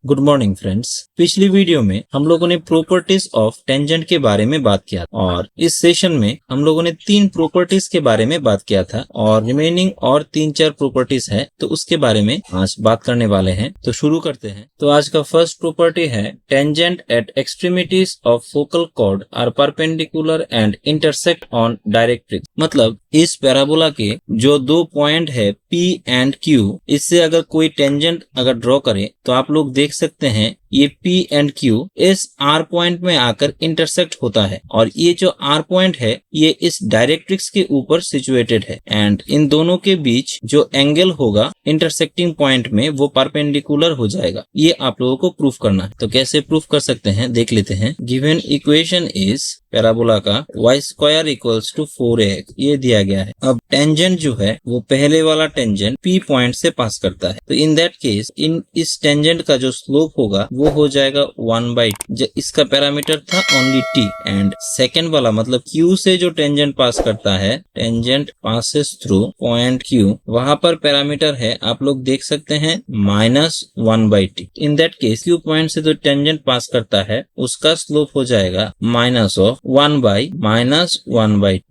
Good morning friends. पिछली video में हम लोगों ने प्रॉपर्टीज ऑफ टेंजेंट के बारे में बात किया और इस सेशन में हम लोगों ने 3 प्रॉपर्टीज के बारे में बात किया था और रिमेनिंग और 3-4 प्रॉपर्टीज है तो उसके बारे में आज बात करने वाले हैं। तो शुरू करते हैं। तो आज का फर्स्ट प्रॉपर्टी है tangent at extremities of focal chord are perpendicular and intersect on directrix. मतलब इस पैराबोला के जो 2 पॉइंट है P एंड Q, इससे अगर कोई टेंजेंट अगर ड्रॉ करें तो आप लोग देख सकते हैं ये P एंड Q इस R पॉइंट में आकर इंटरसेक्ट होता है और ये जो R पॉइंट है ये इस डायरेक्ट्रिक्स के ऊपर सिचुएटेड है एंड इन दोनों के बीच जो एंगल होगा इंटरसेक्टिंग पॉइंट में वो परपेंडिकुलर हो जाएगा। ये आप लोगों को प्रूफ करना है। तो कैसे प्रूफ कर सकते हैं देख लेते हैं। गिवन इक्वेशन इज पैराबोला का y² इक्वल्स टू 4ax ये दिया गया है। अब टेंजेंट जो है वो पहले वाला टेंजेंट P पॉइंट से पास करता है तो इन दैट केस इस टेंजेंट का जो स्लोप होगा वो हो जाएगा 1/2। इसका पैरामीटर था ओनली t एंड सेकेंड वाला मतलब Q से जो टेंजेंट पास करता है, tangent passes through point Q, वहां पर पैरामीटर है आप लोग देख सकते हैं -1/t। In that case Q point से जो टेंजेंट पास करता है उसका स्लोप हो जाएगा -1/,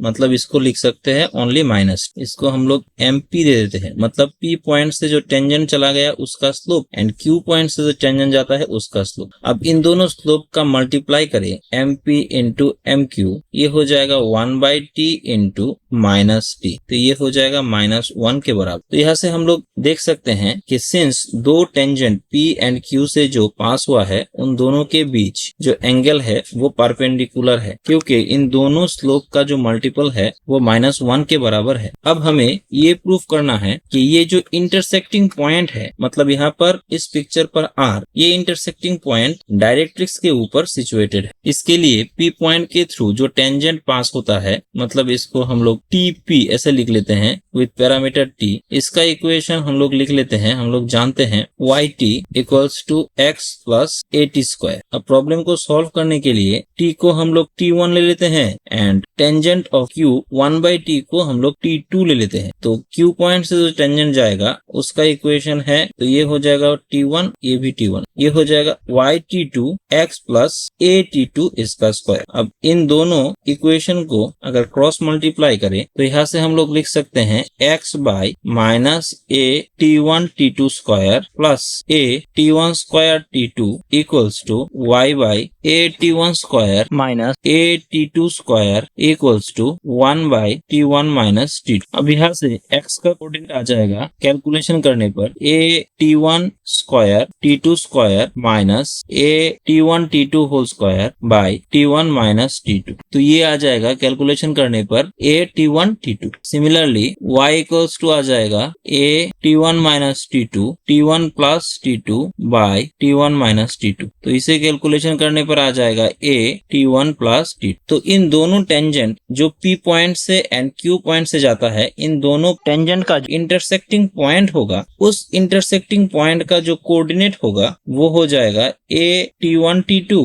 मतलब इसको लिख सकते हैं ओनली माइनस। इसको हम लोग MP दे देते हैं, मतलब P पॉइंट से जो टेंजेंट चला गया उसका स्लोप एंड Q पॉइंट से जो टेंजेंट जाता है उसका स्लोप। अब इन दोनों स्लोप का मल्टीप्लाई करें MP इंटू MQ, ये हो जाएगा 1/t इंटू -t, तो ये हो जाएगा -1 के बराबर। तो यहाँ से हम लोग देख सकते हैं कि सिंस दो टेंजेंट P एंड Q से जो पास हुआ है उन दोनों के बीच जो एंगल है वो परपेंडिकुलर है क्योंकि इन दोनों स्लोप का जो मल्टीपल है वो -1 के बराबर है। अब हमें ये प्रूफ करना है कि ये जो इंटरसेक्टिंग पॉइंट है, मतलब यहाँ पर इस पिक्चर पर R, ये इंटरसेक्टिंग पॉइंट डायरेक्ट्रिक्स के ऊपर सिचुएटेड है। इसके लिए P पॉइंट के थ्रू जो टेंजेंट पास होता है, मतलब इसको हम लोग TP ऐसे लिख लेते हैं विथ पैरामीटर T। इसका इक्वेशन हम लोग लिख लेते हैं, हम लोग जानते हैं yt equals to x plus at²। अब प्रॉब्लम को सॉल्व करने के लिए t को हम लोग T1 ले लेते हैं and tangent of Q 1/t को हम लोग T2 ले लेते हैं। तो Q पॉइंट से जो टेंजेंट जाएगा उसका इक्वेशन है, तो ये हो जाएगा T1, ये भी T1, ये हो जाएगा yt2 x प्लस at2 इसका स्क्वायर। अब इन दोनों इक्वेशन को अगर क्रॉस मल्टीप्लाई करें तो यहाँ से हम लोग लिख सकते हैं x by minus a t1 t2 square plus a t1 square t2 equals to y by a t1 square minus a t2 square equals to 1/t1 minus t2। अब यहाँ से x का कोऑर्डिनेट आ जाएगा कैलकुलेशन करने पर a t1 square t2 square minus a t1 t2 whole square by t1 minus t2, तो ये आ जाएगा कैलकुलेशन करने पर a t1 t2। Similarly y equals to आ जाएगा a t1 minus t2 t1 plus t2 by t1 minus t2, तो इसे calculation करने पर आ जाएगा a t1 प्लस t2। तो इन दोनों टेंजेंट जो P पॉइंट से एंड Q पॉइंट से जाता है, इन दोनों टेंजेंट का जो इंटरसेक्टिंग पॉइंट होगा उस इंटरसेक्टिंग पॉइंट का जो कोऑर्डिनेट होगा वो हो जाएगा a t1 t2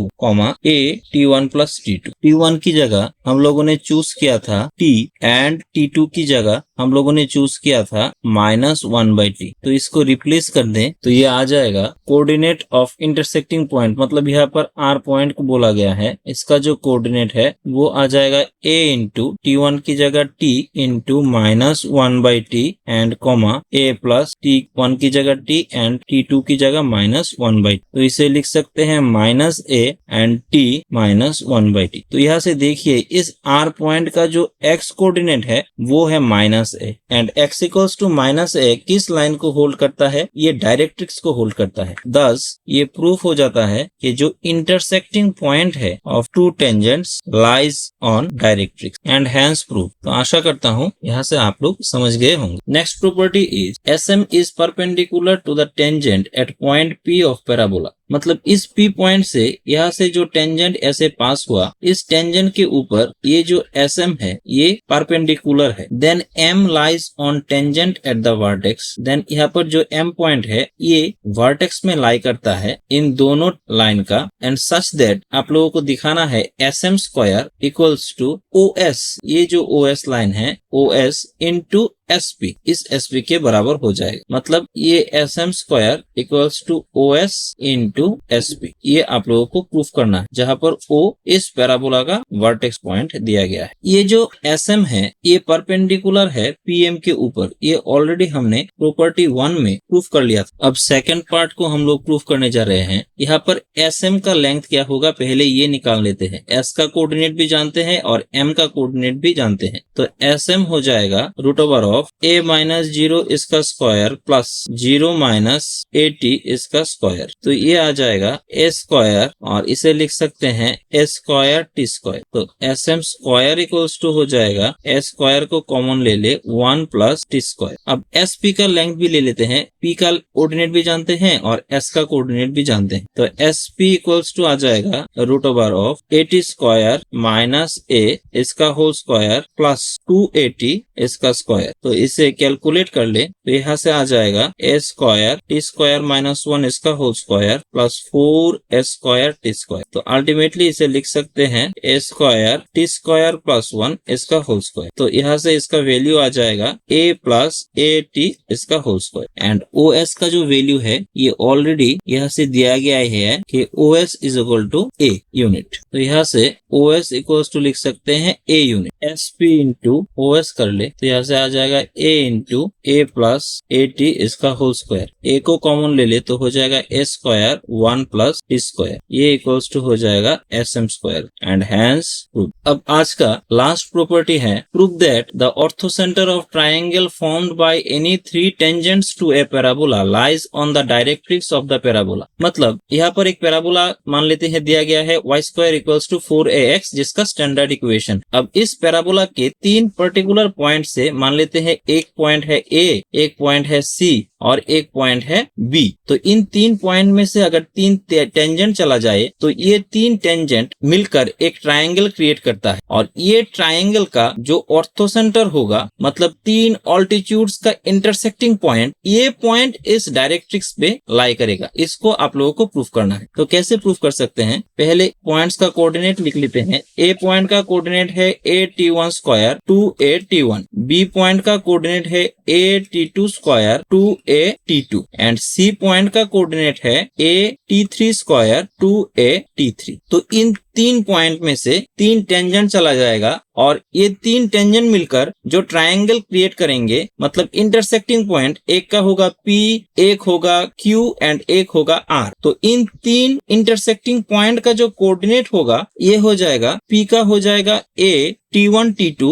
a t1 plus t2। t1 की जगह हम लोगों ने चूज किया था t एंड t2 की जगह हम लोगों ने चूज किया था -1/t, तो इसको रिप्लेस कर दें तो ये आ जाएगा कोऑर्डिनेट ऑफ इंटरसेक्टिंग पॉइंट, मतलब यहाँ पर R पॉइंट को बोला गया है, इसका जो कोऑर्डिनेट है वो आ जाएगा a इंटू t1 की जगह t into -1/t and comma a plus t1 की जगह t एंड t2 की जगह -1/t, तो इसे लिख सकते हैं -a एंड t -1/t। तो यहाँ से देखिए इस R पॉइंट का जो x कोऑर्डिनेट है वो है -a and x equals to -a किस लाइन को होल्ड करता है, ये डायरेक्ट्रिक्स को होल्ड करता है। thus ये प्रूफ हो जाता है कि जो इंटरसेक्टिंग पॉइंट है of two tangents lies on directrix and hence proof. तो आशा करता हूँ यहाँ से आप लोग समझ गए होंगे। Next property is SM is perpendicular to the tangent at point P of parabola. मतलब इस P पॉइंट से यहाँ से जो टेंजेंट ऐसे पास हुआ, इस टेंजेंट के ऊपर ये जो SM है ये परपेंडिकुलर है। Then M lies on tangent at the vertex. Then यहाँ पर जो M पॉइंट है ये वर्टेक्स में लाई करता है इन दोनों लाइन का एंड सच दैट आप लोगों को दिखाना है SM square equals to OS, ये जो OS लाइन है OS इंटू SP, इस SP के बराबर हो जाएगा। मतलब ये SM square equals to OS into SP, ये आप लोगों को प्रूफ करना है, जहां पर O इस पैराबोला का वर्टेक्स पॉइंट दिया गया है। ये जो SM है ये परपेंडिकुलर है PM के ऊपर, ये ऑलरेडी हमने प्रॉपर्टी 1 में प्रूफ कर लिया था। अब सेकंड पार्ट को हम लोग प्रूफ करने जा रहे हैं। यहाँ पर SM का लेंथ क्या होगा पहले ये निकाल लेते हैं। S का कोऑर्डिनेट भी जानते हैं और M का कोऑर्डिनेट भी जानते हैं। तो SM हो जाएगा root over of A minus 0 इसका स्क्वायर प्लस 0 माइनस AT इसका स्क्वायर। तो ये आ जाएगा A स्क्वायर और इसे लिख सकते हैं A स्क्वायर T स्क्वायर। तो SM स्क्वायर इक्वल्स टू हो जाएगा A स्क्वायर को कॉमन ले ले 1 प्लस T स्क्वायर। अब SP का लेंथ भी ले लेते हैं, P का कोऑर्डिनेट भी जानते हैं और S का कोऑर्डिनेट भी जानते हैं। तो SP इक्वल्स टू आ जाएगा root over of AT square minus A इसका होल स्क्वायर प्लस 2AT इसका स्क्वायर। तो इसे कैलकुलेट कर ले तो यहाँ से आ जाएगा A square T square minus 1 इसका whole square plus 4 S square T square. तो अल्टीमेटली इसे लिख सकते हैं A square T square plus 1 इसका होल स्क्वायर। तो यहाँ से इसका वैल्यू आ जाएगा A प्लस AT इसका होल स्क्वायर। एंड OS का जो वैल्यू है ये ऑलरेडी यहाँ से दिया गया है कि OS is equal to A unit. तो यहाँ से OS इक्वल्स टू लिख सकते हैं A unit. SP into OS कर ले तो यहाँ से आ जाएगा A into A plus AT इसका होल स्क्वायर। A को कॉमन ले ले तो हो जाएगा A square 1 plus T square, ये इक्वल्स टू हो जाएगा SM square. And hence proof. अब आज का लास्ट प्रॉपर्टी है proof that the orthocentre of triangle formed by any 3 tangents to a parabola lies on the directrix of the parabola. मतलब यहाँ पर एक पैराबोला मान लेते हैं दिया गया है y square equals to 4ax जिसका स्टैंडर्ड इक्वेशन। अब इस पैराबोला के 3 पर्टिकुलर पॉइंट से मान लेते हैं एक पॉइंट है A, एक पॉइंट है C और एक पॉइंट है B। तो इन 3 पॉइंट में से अगर 3 टेंजेंट चला जाए तो ये 3 टेंजेंट मिलकर एक ट्रायंगल क्रिएट करता है और ये ट्रायंगल का जो ऑर्थोसेंटर होगा मतलब 3 ऑल्टीट्यूड्स का इंटरसेक्टिंग पॉइंट, ये पॉइंट इस डायरेक्ट्रिक्स पे लाई करेगा। इसको आप लोगों को प्रूफ करना है। तो कैसे प्रूफ कर सकते हैं, पहले पॉइंट्स का कोऑर्डिनेट लिख लेते हैं। A पॉइंट का कोऑर्डिनेट है AT1 square 2AT1, B point का कोऑर्डिनेट है AT2 square 2AT2 and C point का कोऑर्डिनेट है AT3 स्क्वायर 2AT3। तो इन 3 पॉइंट में से 3 टेंजेंट चला जाएगा और ये 3 टेंजेंट मिलकर जो ट्रायंगल क्रिएट करेंगे मतलब इंटरसेक्टिंग पॉइंट, एक का होगा P, एक होगा Q एंड एक होगा R। तो इन 3 इंटरसेक्टिंग पॉइंट का जो कोऑर्डिनेट होगा ये हो जाएगा P का हो जाएगा A T1 T2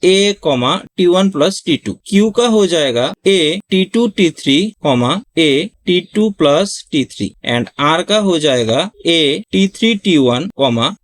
A T1 plus T2, Q का हो जाएगा A T2 T3 A T2 plus T3 and R का हो जाएगा A T3 T1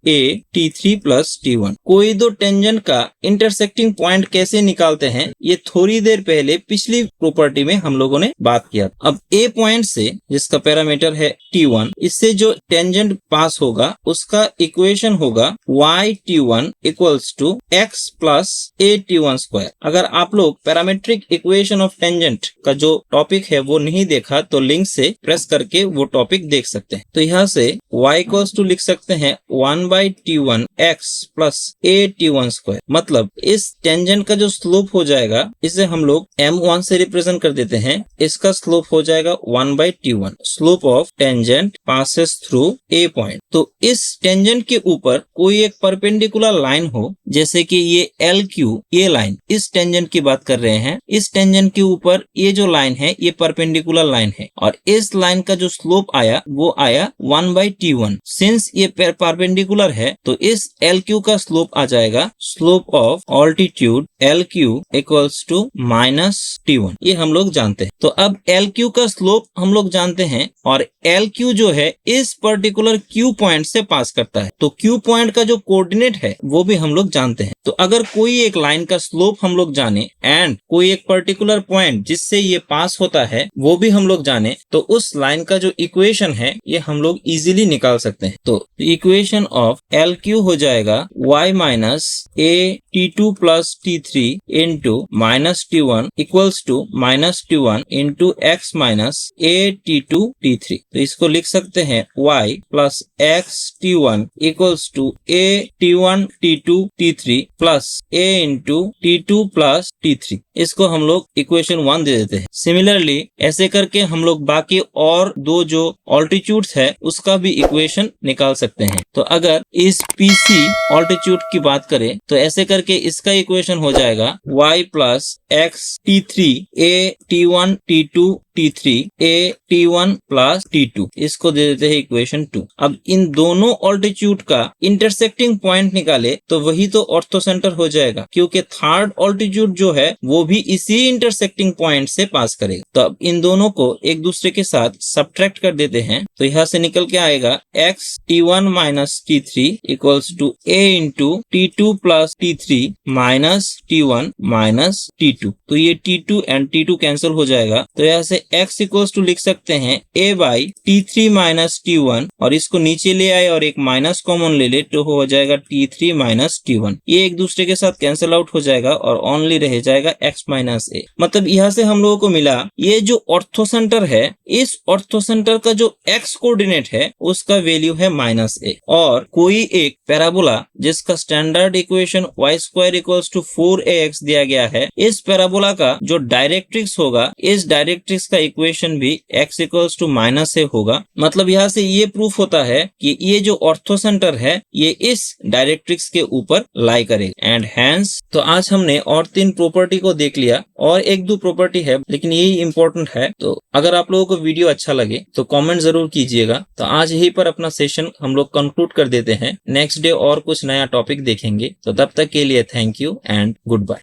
A T3 plus T1। कोई दो टेंजेंट का इंटरसेक्टिंग पॉइंट कैसे निकालते हैं ये थोड़ी देर पहले पिछली प्रॉपर्टी में हम लोगों ने बात किया। अब A पॉइंट से जिसका पैरामीटर है T1, इससे जो टेंजेंट पास होगा उसका इक्वेशन होगा YT1 equals to x plus AT1 square. अगर आप लोग पैरामेट्रिक इक्वेशन ऑफ टेंजेंट का जो टॉपिक है वो नहीं देखा तो लिंक से प्रेस करके वो टॉपिक देख सकते हैं। तो यहाँ से y इक्वल्स टू लिख सकते हैं 1/T1 x plus AT1 square. मतलब इस टेंजेंट का जो स्लोप हो जाएगा इसे हम लोग M1 से रिप्रेजेंट कर देते हैं। इसका स्लोप हो जाएगा 1/T1, slope of tangent passes through A point. तो इस टेंजेंट के ऊपर कोई एक परपेंडिकुलर लाइन हो, जैसे कि ये LQ, ये लाइन इस टेंजेंट की बात कर रहे हैं। इस टेंजेंट के ऊपर ये जो लाइन है ये परपेंडिकुलर लाइन है और इस लाइन का जो स्लोप आया वो आया 1/T1। सिंस ये परपेंडिकुलर है तो इस LQ का स्लोप आ जाएगा slope of altitude LQ equals to minus T1, ये हम लोग जानते हैं। तो अब LQ का स्लोप हम लोग जानते हैं और LQ जो है इस पर्टिकुलर Q पॉइंट से पास करता है। तो Q पॉइंट का जो कोऑर्डिनेट है वो भी हम लोग जानते हैं। तो अगर कोई एक लाइन का स्लोप हम लोग जाने एंड कोई एक पर्टिकुलर पॉइंट जिससे ये पास होता है वो भी हम लोग जाने तो उस लाइन का जो इक्वेशन है ये हम लोग इजीली निकाल सकते हैं। तो इक्वेशन इंटीग्रेशन ऑफ LQ हो जाएगा y minus a t2 plus t3 into minus t1 equals to minus t1 into x minus a t2 t3। तो इसको लिख सकते हैं y plus x t1 equals to a t1 t2 t3 plus a into t2 plus t3। इसको हम लोग equation 1 दे देते हैं। सिमिलरली ऐसे करके हम लोग बाकी और दो जो ऑल्टीट्यूड्स है उसका भी इक्वेशन निकाल सकते हैं। तो अगर इस PC ऑल्टीट्यूड की बात करें तो ऐसे करके इसका इक्वेशन हो जाएगा y plus x t3 a t1 t2 t3 a t1 plus t2। इसको दे देते हैं इक्वेशन 2। अब इन दोनों ऑल्टीट्यूड का इंटरसेक्टिंग पॉइंट निकाले तो वही तो ऑर्थोसेंटर हो जाएगा, क्योंकि थर्ड ऑल्टीट्यूड जो है वो भी इसी इंटरसेक्टिंग पॉइंट से पास करेगा। तो अब इन दोनों को एक दूसरे के साथ सब्ट्रैक्ट कर देते हैं। तो यहाँ से निकल के आएगा x t1 minus t3 equals to a into t2 plus t3 minus t1 minus t2। तो ये t2 एंड t2 कैंसिल हो जाएगा। तो यहाँ से x इक्वल्स टू लिख सकते हैं a by t3 minus t1 और इसको नीचे ले आए और एक माइनस कॉमन ले ले तो हो जाएगा t3 माइनस t1। ये एक दूसरे के साथ कैंसिल आउट हो जाएगा और ओनली रह जाएगा x माइनस a। मतलब यहाँ से हम लोगों को मिला ये जो ऑर्थोसेंटर है, इस ऑर्थोसेंटर का जो x कोऑर्डिनेट है उसका वैल्यू है माइनस a, और कोई एक पैराबोला जिसका standard equation y square equals to 4ax दिया गया है, इस पैराबोला का जो डायरेक्ट्रिक्स होगा, इस डायरेक्ट्रिक्स का इक्वेशन भी x equals to minus a होगा। मतलब यहाँ से ये प्रूफ होता है कि ये जो ऑर्थोसेंटर है ये इस डायरेक्ट्रिक्स के ऊपर लाई करेगा एंड हैंस। तो आज हमने और 3 प्रॉपर्टी को देख लिया और 1-2 प्रॉपर्टी है लेकिन यही इंपॉर्टेंट है। तो अगर आप लोगों को वीडियो अच्छा लगे तो कमेंट जरूर कीजिएगा। तो आज यहीं पर अपना सेशन हम लोग कंक्लूड कर देते हैं। नेक्स्ट डे और कुछ नया टॉपिक देखेंगे। तो तब तक के लिए thank you and good bye.